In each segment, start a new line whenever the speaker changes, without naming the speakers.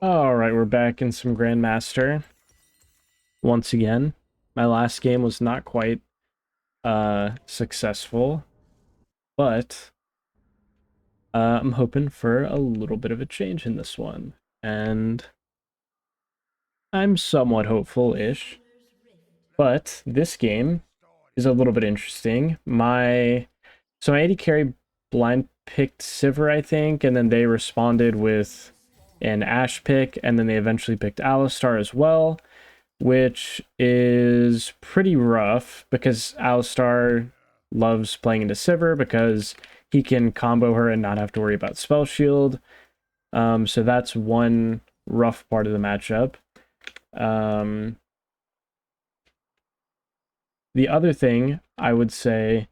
Alright, we're back in some Grandmaster. Once again. My last game was not quite successful, but I'm hoping for a little bit of a change in this one. And I'm somewhat hopeful-ish. But this game is a little bit interesting. My AD carry blind picked Sivir, I think, and then they responded with an Ashe pick, and then they eventually picked Alistar as well, which is pretty rough because Alistar loves playing into Sivir because he can combo her and not have to worry about spell shield. So that's one rough part of the matchup. Um, the other thing I would say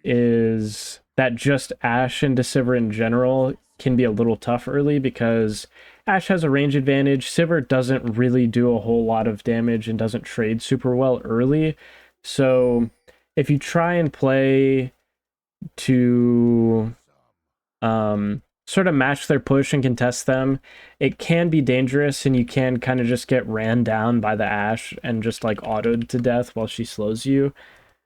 is that just Ashe and Sivir in general can be a little tough early because Ashe has a range advantage. Sivir doesn't really do a whole lot of damage and doesn't trade super well early. So if you try and play to sort of match their push and contest them, it can be dangerous and you can kind of just get ran down by the Ashe and just like autoed to death while she slows you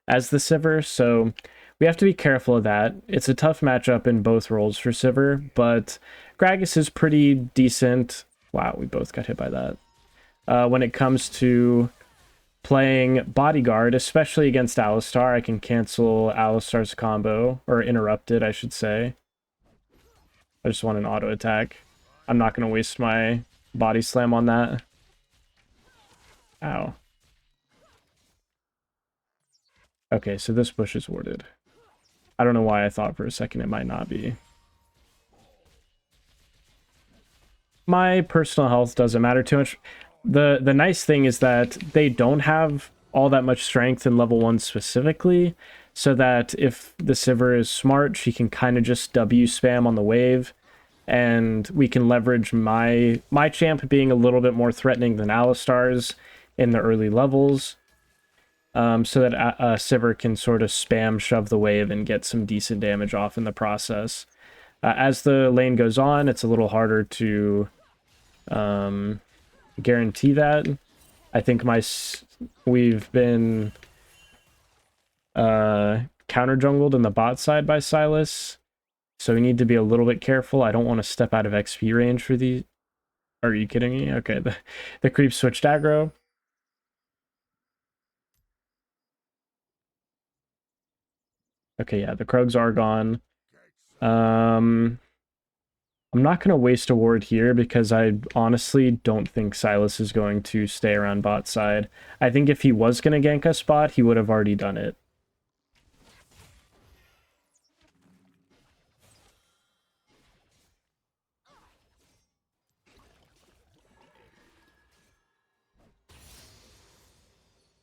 as the Sivir. So we have to be careful of that. It's a tough matchup in both roles for Sivir, but Gragas is pretty decent. Wow, we both got hit by that. When it comes to playing Bodyguard, especially against Alistar, I can cancel Alistar's combo, or interrupt it, I should say. I just want an auto attack. I'm not going to waste my body slam on that. Ow. Okay, so this bush is warded. I don't know why I thought for a second it might not be. My personal health doesn't matter too much. The nice thing is that they don't have all that much strength in level 1 specifically, so that if the Sivir is smart, she can kind of just W spam on the wave, and we can leverage my champ being a little bit more threatening than Alistar's in the early levels, so that Sivir can sort of spam shove the wave and get some decent damage off in the process. As the lane goes on, it's a little harder to guarantee that. I think we've been counter jungled in the bot side by Sylas, so we need to be a little bit careful. I don't want to step out of XP range for the... Are you kidding me? Okay, the creep switched aggro. Okay, yeah, the Krogs are gone. I'm not going to waste a ward here because I honestly don't think Sylas is going to stay around bot side. I think if he was going to gank us bot, he would have already done it.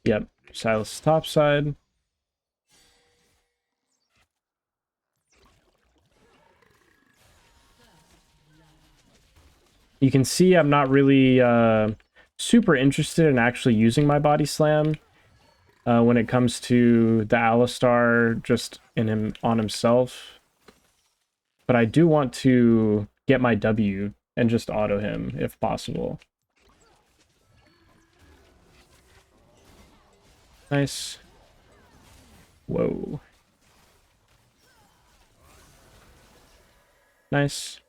Yep, Sylas top side. You can see I'm not really super interested in actually using my body slam when it comes to the Alistar just on himself. But I do want to get my W and just auto him if possible. Nice. Whoa. Nice.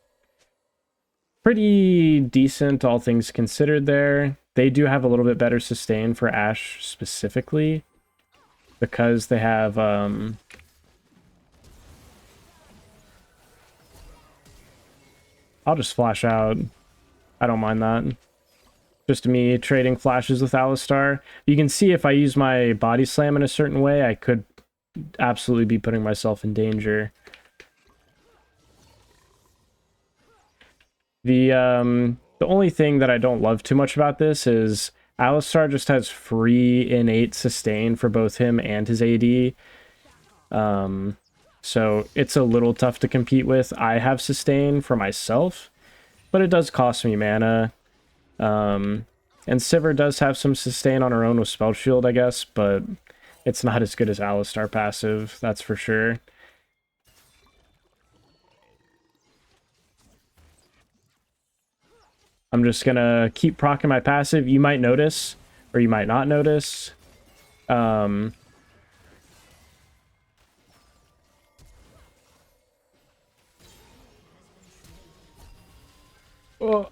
Pretty decent, all things considered there. They do have a little bit better sustain for Ashe specifically, because they have... I'll just flash out. I don't mind that. Just me trading flashes with Alistar. You can see if I use my body slam in a certain way, I could absolutely be putting myself in danger. The only thing that I don't love too much about this is Alistar just has free innate sustain for both him and his AD. So it's a little tough to compete with. I have sustain for myself, but it does cost me mana. And Sivir does have some sustain on her own with Spell Shield, I guess, but it's not as good as Alistar passive, that's for sure. I'm just gonna keep proccing my passive. You might notice, or you might not notice. Um, well,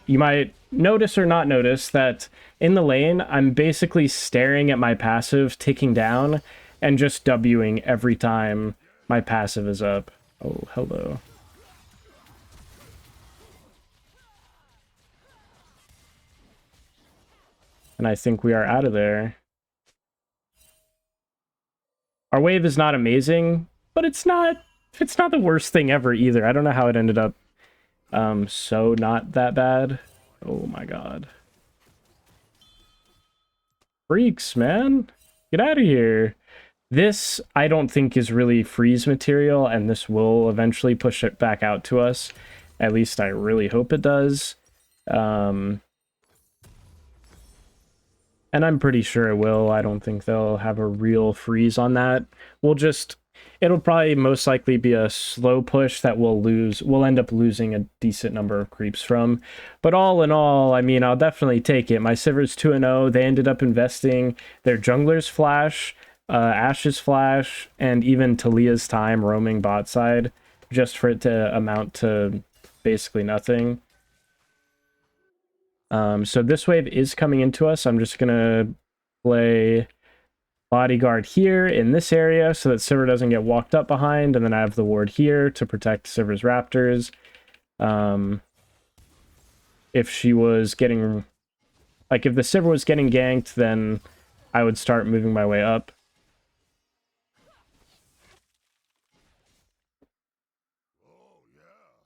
you might notice or not notice that in the lane, I'm basically staring at my passive ticking down and just Wing every time my passive is up. Oh, hello. And I think we are out of there. Our wave is not amazing, but it's not the worst thing ever either. I don't know how it ended up so not that bad. Oh my god. Freaks, man. Get out of here. This, I don't think, is really freeze material, and this will eventually push it back out to us. At least I really hope it does. And I'm pretty sure it will. I don't think they'll have a real freeze on that. It'll probably most likely be a slow push that we'll end up losing a decent number of creeps from. But all in all, I mean, I'll definitely take it. My Sivir's 2-0. They ended up investing their jungler's flash, Ash's flash, and even Talia's time roaming bot side, just for it to amount to basically nothing. So this wave is coming into us. I'm just gonna play bodyguard here in this area so that Sivir doesn't get walked up behind, and then I have the ward here to protect Sivir's raptors. If she was getting, like, if the Sivir was getting ganked, then I would start moving my way up.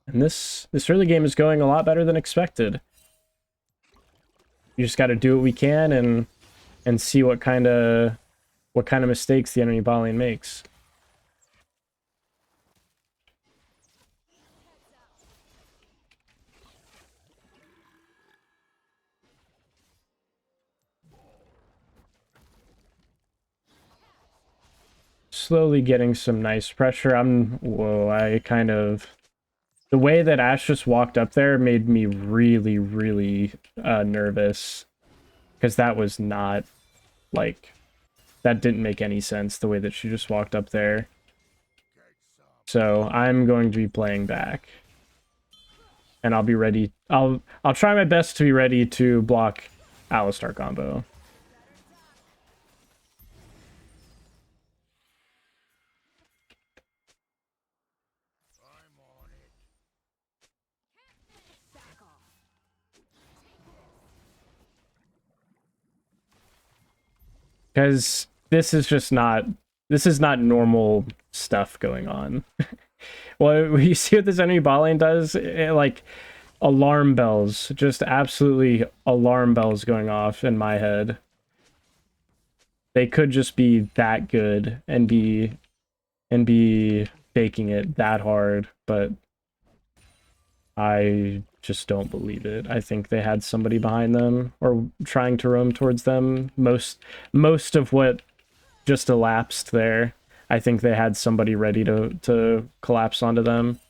And this early game is going a lot better than expected. You just got to do what we can and see what kind of mistakes the enemy bot lane makes. Slowly getting some nice pressure. The way that Ash just walked up there made me really, really nervous. Because that was not, like, that didn't make any sense, the way that she just walked up there. So I'm going to be playing back. And I'll be ready. I'll try my best to be ready to block Alistar combo. Because this is not normal stuff going on. Well, you see what this enemy bot lane does? Like, alarm bells, just absolutely alarm bells going off in my head. They could just be that good and be faking it that hard, but I just don't believe it. I think they had somebody behind them or trying to roam towards them. Most of what just elapsed there, I think they had somebody ready to collapse onto them.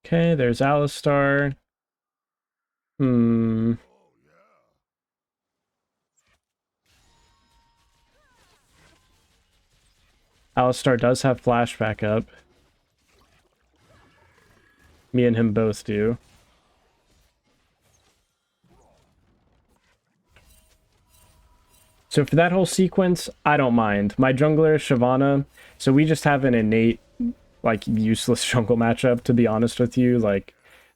Okay, there's Alistar. Alistar does have flashback up. Me and him both do. So for that whole sequence, I don't mind. My jungler is Shyvana, so we just have an innate, like, useless jungle matchup, to be honest with you. Like,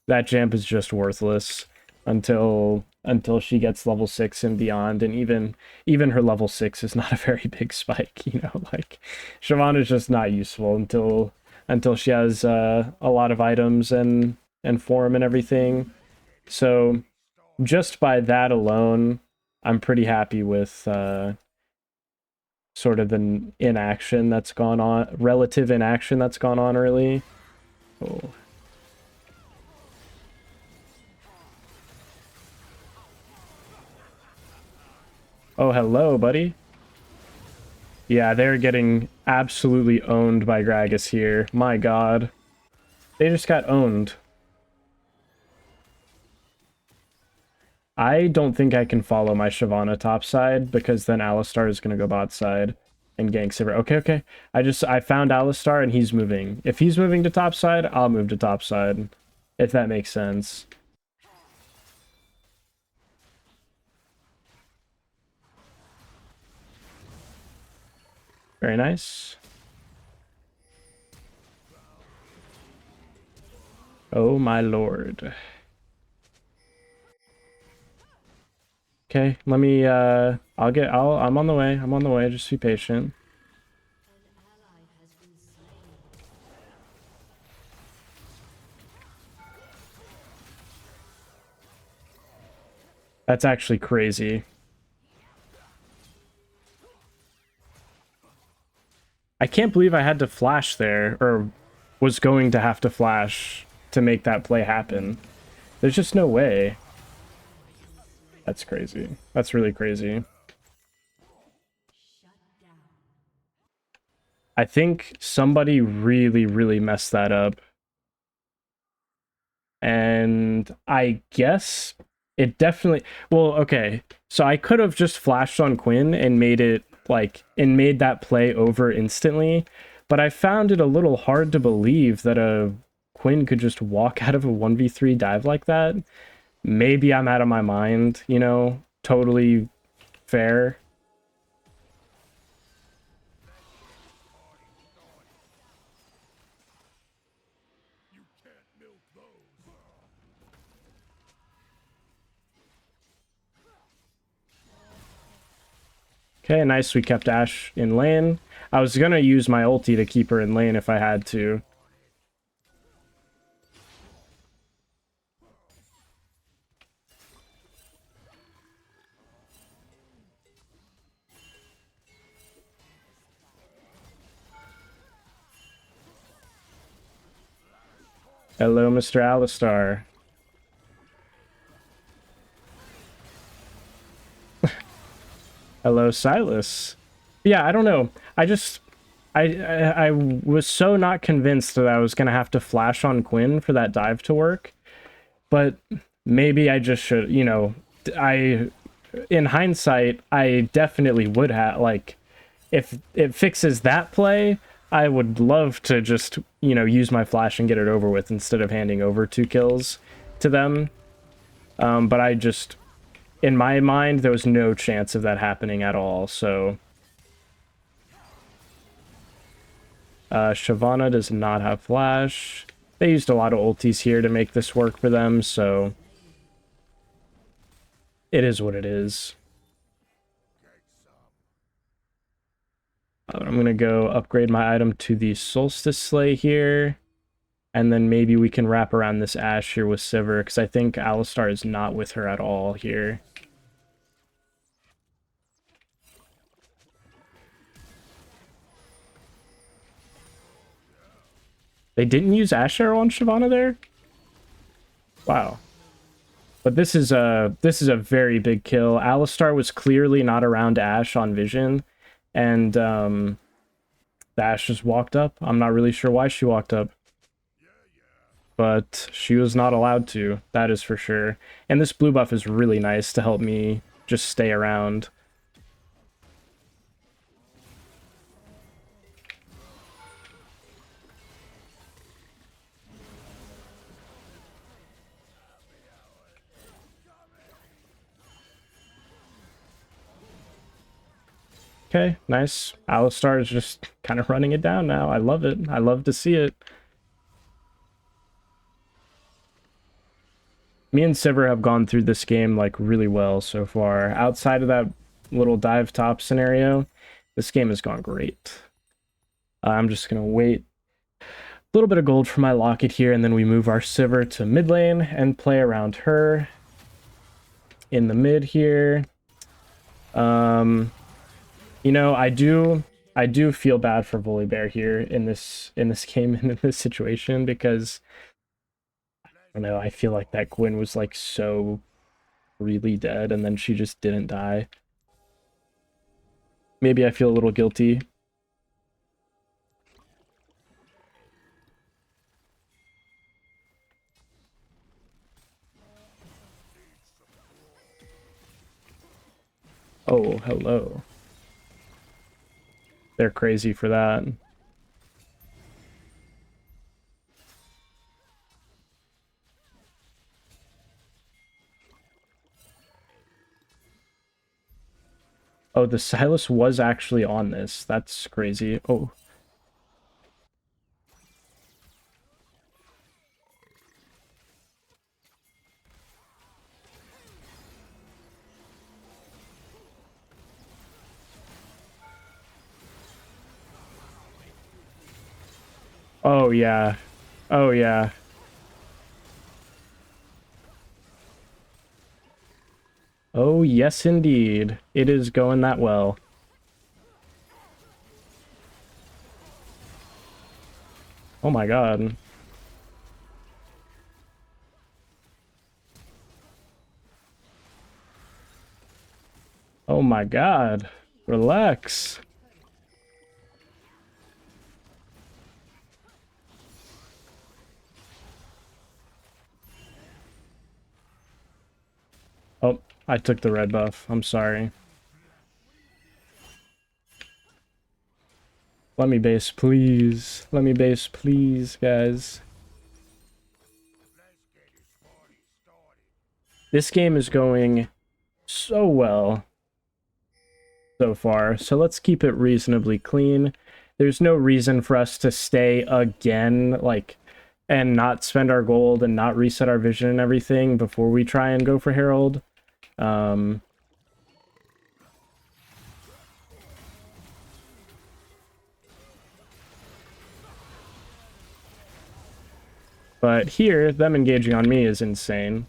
that champ is just worthless until she gets level 6 and beyond, and even her level 6 is not a very big spike, you know? Like, Shyvana is just not useful until she has a lot of items and form and everything. So just by that alone, I'm pretty happy with sort of an inaction that's gone on, relative inaction that's gone on early. Oh. Oh, hello, buddy. Yeah, they're getting absolutely owned by Gragas here. My god. They just got owned. I don't think I can follow my Shyvana topside because then Alistar is going to go bot side and gank Sivir. Okay, okay. I found Alistar and he's moving. If he's moving to topside, I'll move to topside. If that makes sense. Very nice. Oh my lord. Okay, let me I'm on the way. I'm on the way. Just be patient. That's actually crazy. I can't believe I had to flash there, or was going to have to flash to make that play happen. There's just no way. That's crazy. That's really crazy. I think somebody really, really messed that up. And I guess it definitely... Well, okay. So I could have just flashed on Quinn and made it, like, and made that play over instantly. But I found it a little hard to believe that a Quinn could just walk out of a 1v3 dive like that. Maybe I'm out of my mind, you know? Totally fair. Okay, nice. We kept Ashe in lane. I was gonna use my ulti to keep her in lane if I had to. Hello, Mr. Alistar. Hello, Silas. Yeah, I don't know. I was so not convinced that I was gonna have to flash on Quinn for that dive to work, but maybe I just should. You know, in hindsight, I definitely would have. Like, if it fixes that play, I would love to just, you know, use my flash and get it over with instead of handing over 2 kills to them. But I just, in my mind, there was no chance of that happening at all, so... Shyvana does not have flash. They used a lot of ultis here to make this work for them, so... It is what it is. I'm gonna go upgrade my item to the Solstice Slay here. And then maybe we can wrap around this Ashe here with Sivir, because I think Alistar is not with her at all here. They didn't use Ashe Arrow on Shyvana there? Wow. But this is a very big kill. Alistar was clearly not around Ashe on Vision, and the Ashe just walked up. I'm not really sure why she walked up. But she was not allowed to, that is for sure. And this blue buff is really nice to help me just stay around. Okay, nice. Alistar is just kind of running it down now. I love it. I love to see it. Me and Sivir have gone through this game like really well so far. Outside of that little dive top scenario, this game has gone great. I'm just gonna wait a little bit of gold for my locket here, and then we move our Sivir to mid lane and play around her in the mid here. You know, I do feel bad for Volibear here in this game and in this situation, because I don't know, I feel like that Gwen was like so really dead and then she just didn't die. Maybe I feel a little guilty. Oh, hello. They're crazy for that. Oh, the Silas was actually on this. That's crazy. Oh. Oh, yeah. Oh, yeah. Oh, yes, indeed. It is going that well. Oh my god. Oh my god. Relax. Oh, I took the red buff. I'm sorry. Let me base, please. Let me base, please, guys. This game is going so well so far, so let's keep it reasonably clean. There's no reason for us to stay again, like, and not spend our gold and not reset our vision and everything before we try and go for Herald. But here, them engaging on me is insane.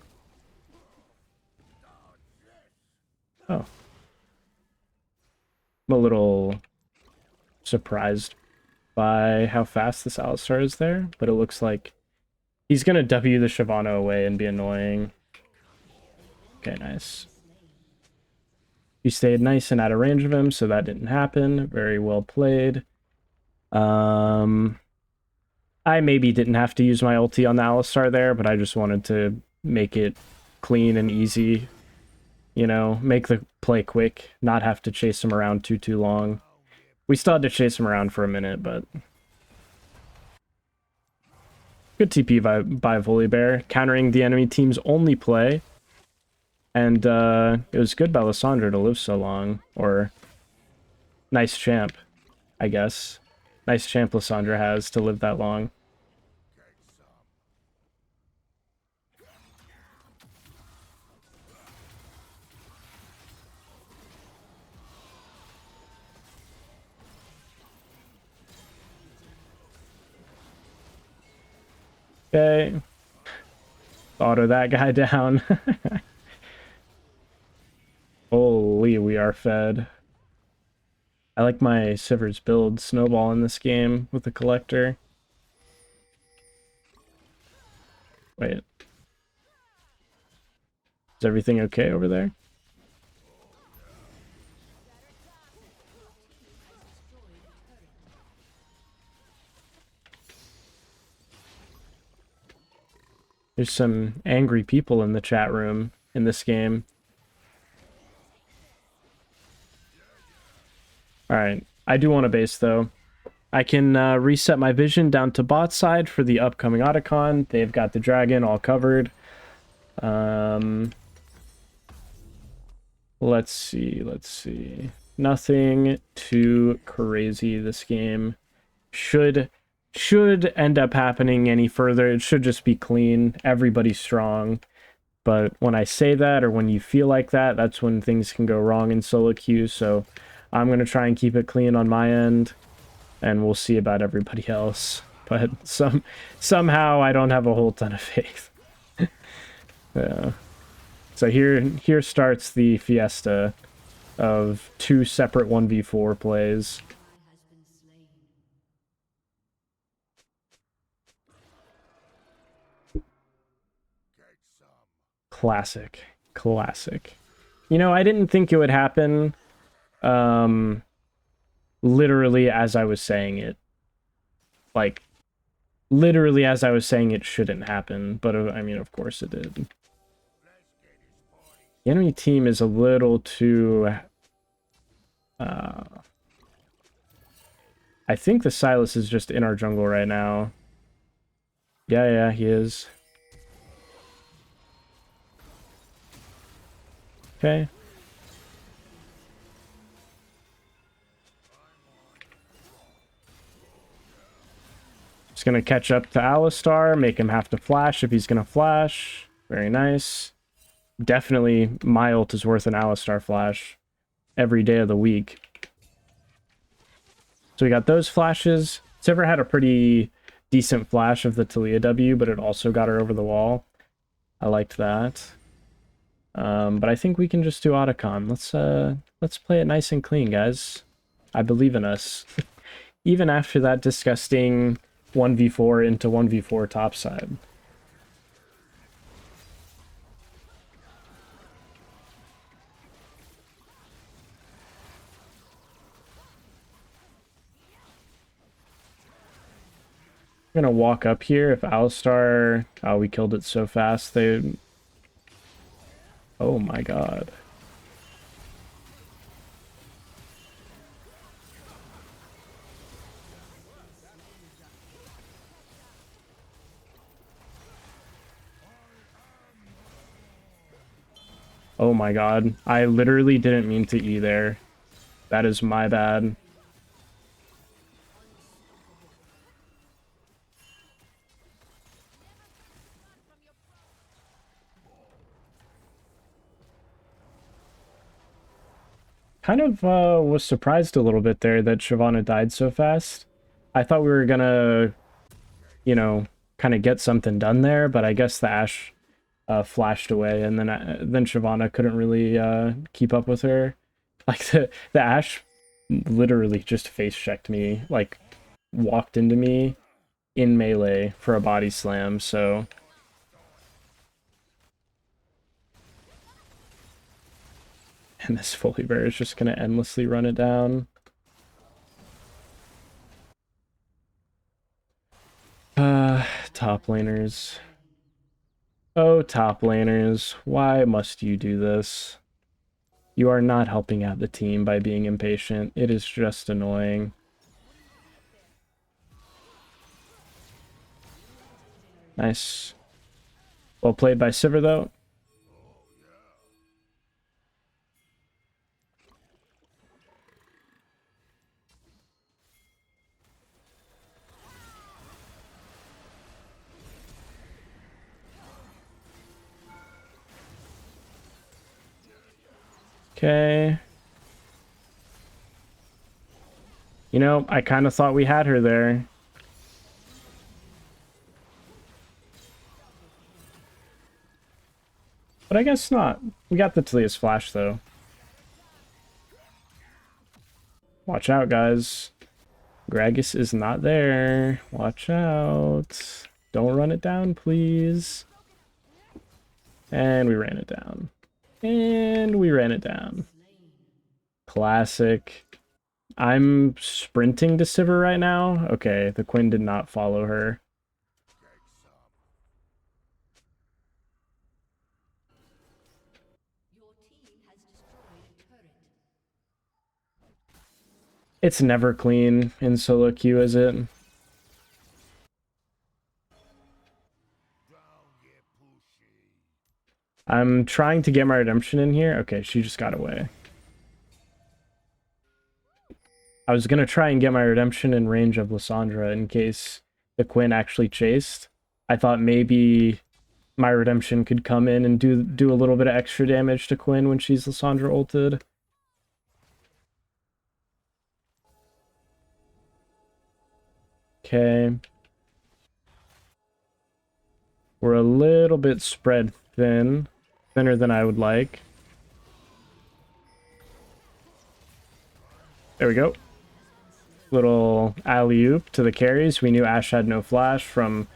Oh. I'm a little surprised by how fast this Alistar is there, but it looks like he's gonna W the Shyvana away and be annoying. Okay, nice. He stayed nice and out of range of him, so that didn't happen. Very well played. I maybe didn't have to use my ulti on the Alistar there, but I just wanted to make it clean and easy. You know, make the play quick, not have to chase him around too long. We still had to chase him around for a minute, but good TP by Volibear, countering the enemy team's only play. And it was good by Lissandra to live so long. Or nice champ, I guess. Nice champ Lissandra has to live that long. Okay. Auto that guy down. Holy, we are fed. I like my Sivir's build snowball in this game with the collector. Wait. Is everything okay over there? There's some angry people in the chat room in this game. Alright, I do want a base though. I can reset my vision down to bot side for the upcoming Otacon. They've got the dragon all covered. Let's see. Nothing too crazy this game. Should end up happening any further. It should just be clean. Everybody's strong. But when I say that, or when you feel like that, that's when things can go wrong in solo queue. So I'm going to try and keep it clean on my end, and we'll see about everybody else. But somehow I don't have a whole ton of faith. Yeah. So here starts the fiesta of two separate 1v4 plays. Classic. You know, I didn't think it would happen literally as I was saying it. Like, literally as I was saying it shouldn't happen, but I mean, of course it did. The enemy team is a little too Uh, I think the Silas is just in our jungle right now. Yeah, he is. Okay. Just gonna catch up to Alistar, make him have to flash if he's gonna flash. Very nice. Definitely my ult is worth an Alistar flash every day of the week. So we got those flashes. Sivir had a pretty decent flash of the Talia W, but it also got her over the wall. I liked that. But I think we can just do Otacon. Let's play it nice and clean, guys. I believe in us. Even after that disgusting 1v4 into 1v4 topside. I'm gonna walk up here. If Alistar... Oh, we killed it so fast. They... Oh my god. Oh my god. I literally didn't mean to E there. That is my bad. Kind of was surprised a little bit there that Shyvana died so fast. I thought we were gonna, you know, kind of get something done there, but I guess the Ashe flashed away, and then Shyvana couldn't really keep up with her. Like the Ashe literally just face checked me, like walked into me in melee for a body slam. So and this Fully Bear is just gonna endlessly run it down. Top laners. Oh, top laners, why must you do this? You are not helping out the team by being impatient. It is just annoying. Nice. Well played by Sivir, though. Okay. You know, I kind of thought we had her there. But I guess not. We got the Talia's flash, though. Watch out, guys. Gragas is not there. Watch out. Don't run it down, please. And we ran it down. And we ran it down. Classic. I'm sprinting to Sivir right now. Okay, the Quinn did not follow her. It's never clean in solo queue, is it? I'm trying to get my redemption in here. Okay, she just got away. I was gonna try and get my redemption in range of Lysandra in case the Quinn actually chased. I thought maybe my redemption could come in and do a little bit of extra damage to Quinn when she's Lysandra ulted. Okay. We're a little bit spread thin. Thinner than I would like. There we go. Little alley-oop to the carries. We knew Ashe had no flash from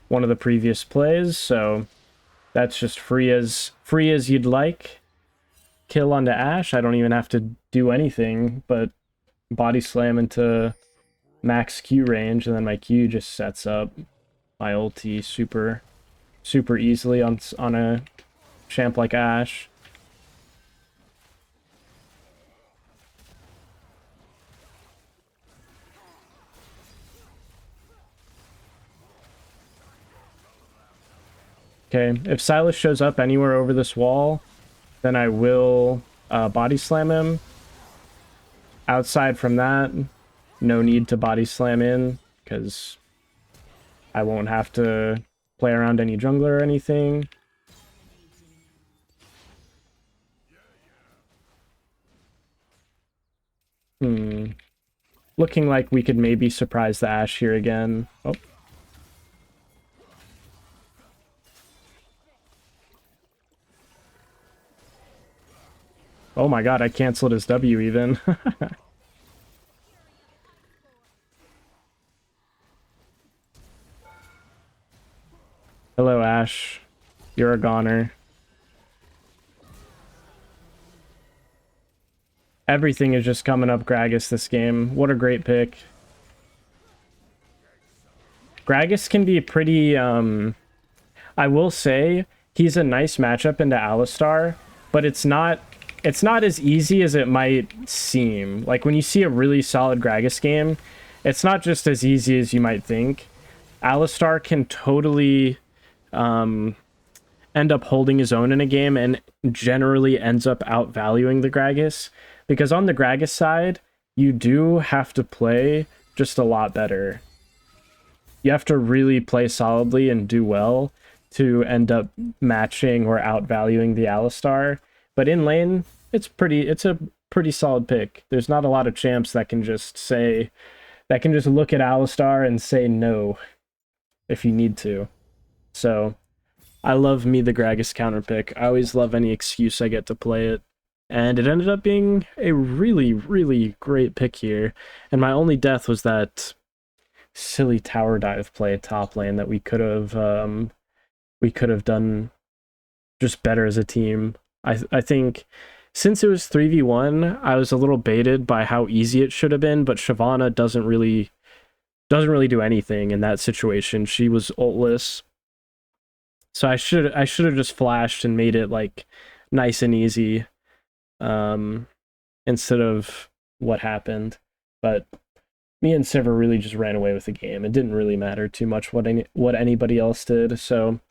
one of the previous plays, so that's just free as you'd like. Kill onto Ashe. I don't even have to do anything but body slam into max Q range, and then my Q just sets up my ulti super easily on a champ like Ashe. Okay, if Silas shows up anywhere over this wall, then I will body slam him. Outside from that, no need to body slam in, because I won't have to play around any jungler or anything. Looking like we could maybe surprise the Ashe here again. Oh. Oh my god, I canceled his W even. Hello, Ashe. You're a goner. Everything is just coming up Gragas this game. What a great pick. Gragas can be pretty, I will say, he's a nice matchup into Alistar, but it's not as easy as it might seem. Like, when you see a really solid Gragas game, it's not just as easy as you might think. Alistar can totally end up holding his own in a game and generally ends up outvaluing the Gragas. Because on the Gragas side, you do have to play just a lot better. You have to really play solidly and do well to end up matching or outvaluing the Alistar. But in lane, it's a pretty solid pick. There's not a lot of champs that can just look at Alistar and say no if you need to. So I love me the Gragas counter pick. I always love any excuse I get to play it. And it ended up being a really, really great pick here. And my only death was that silly tower dive play top lane that we could have done just better as a team. I think since it was 3v1, I was a little baited by how easy it should have been, but Shyvana doesn't really do anything in that situation. She was ultless. So I should have just flashed and made it like nice and easy. Instead of what happened. But me and Sivir really just ran away with the game. It didn't really matter too much what anybody else did. So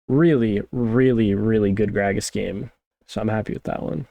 really, really, really good Gragas game. So I'm happy with that one.